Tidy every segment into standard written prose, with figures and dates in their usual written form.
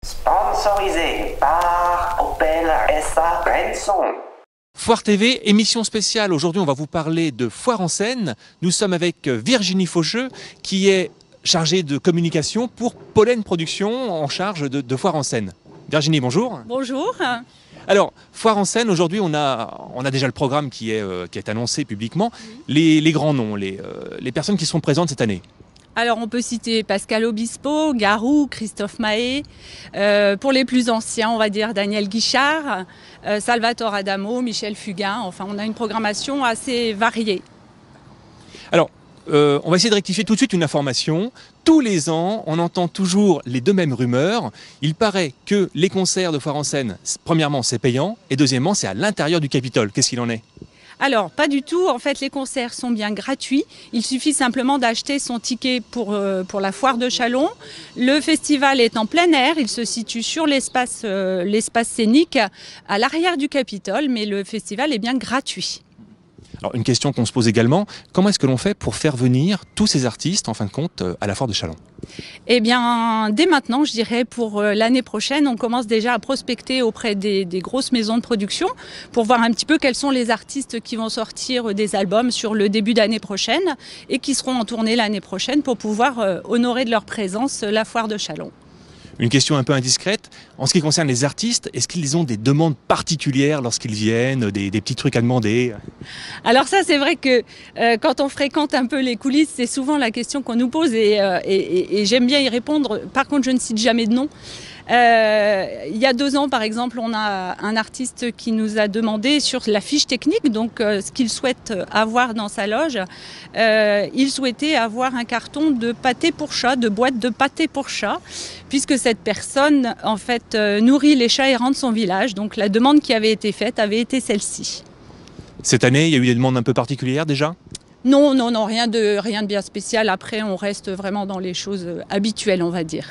Sponsorisé par Opel SA Renson. Foire TV, émission spéciale. Aujourd'hui, on va vous parler de Foire en Seine. Nous sommes avec Virginie Faucheux, qui est chargée de communication pour Pollen Production, en charge de Foire en Seine. Virginie, bonjour. Bonjour. Alors, Foire en Seine, aujourd'hui, on a déjà le programme qui est annoncé publiquement. Les grands noms, les personnes qui seront présentes cette année. Alors on peut citer Pascal Obispo, Garou, Christophe Mahé. Pour les plus anciens, on va dire Daniel Guichard, Salvatore Adamo, Michel Fugain. Enfin, on a une programmation assez variée. Alors, on va essayer de rectifier tout de suite une information. Tous les ans, on entend toujours les deux mêmes rumeurs. Il paraît que les concerts de Foire en Seine, premièrement, c'est payant, et deuxièmement, c'est à l'intérieur du Capitole. Qu'est-ce qu'il en est ? Alors, pas du tout. En fait, les concerts sont bien gratuits. Il suffit simplement d'acheter son ticket pour la foire de Châlons. Le festival est en plein air. Il se situe sur l'espace scénique à l'arrière du Capitole, mais le festival est bien gratuit. Alors, une question qu'on se pose également, comment est-ce que l'on fait pour faire venir tous ces artistes, en fin de compte, à la foire de Châlons ? Eh bien, dès maintenant, je dirais, pour l'année prochaine, on commence déjà à prospecter auprès des grosses maisons de production pour voir un petit peu quels sont les artistes qui vont sortir des albums sur le début d'année prochaine et qui seront en tournée l'année prochaine pour pouvoir honorer de leur présence la foire de Châlons. Une question un peu indiscrète, en ce qui concerne les artistes, est-ce qu'ils ont des demandes particulières lorsqu'ils viennent, des petits trucs à demander ? Alors ça, c'est vrai que quand on fréquente un peu les coulisses, c'est souvent la question qu'on nous pose et j'aime bien y répondre. Par contre, je ne cite jamais de nom. Il y a 2 ans, par exemple, on a un artiste qui nous a demandé sur la fiche technique, donc ce qu'il souhaite avoir dans sa loge. Il souhaitait avoir un carton de pâté pour chat, de boîte de pâté pour chat, puisque cette personne, en fait, nourrit les chats errants de son village. Donc la demande qui avait été faite avait été celle-ci. Cette année, il y a eu des demandes un peu particulières déjà ? Non, rien de bien spécial. Après, on reste vraiment dans les choses habituelles, on va dire.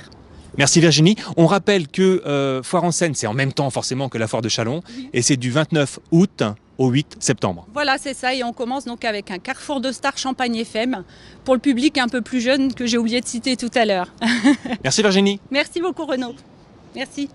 Merci Virginie. On rappelle que Foire en Seine, c'est en même temps forcément que la foire de Châlons, et c'est du 29 août au 8 septembre. Voilà, c'est ça, et on commence donc avec un carrefour de stars Champagne FM pour le public un peu plus jeune que j'ai oublié de citer tout à l'heure. Merci Virginie. Merci beaucoup Renaud. Merci.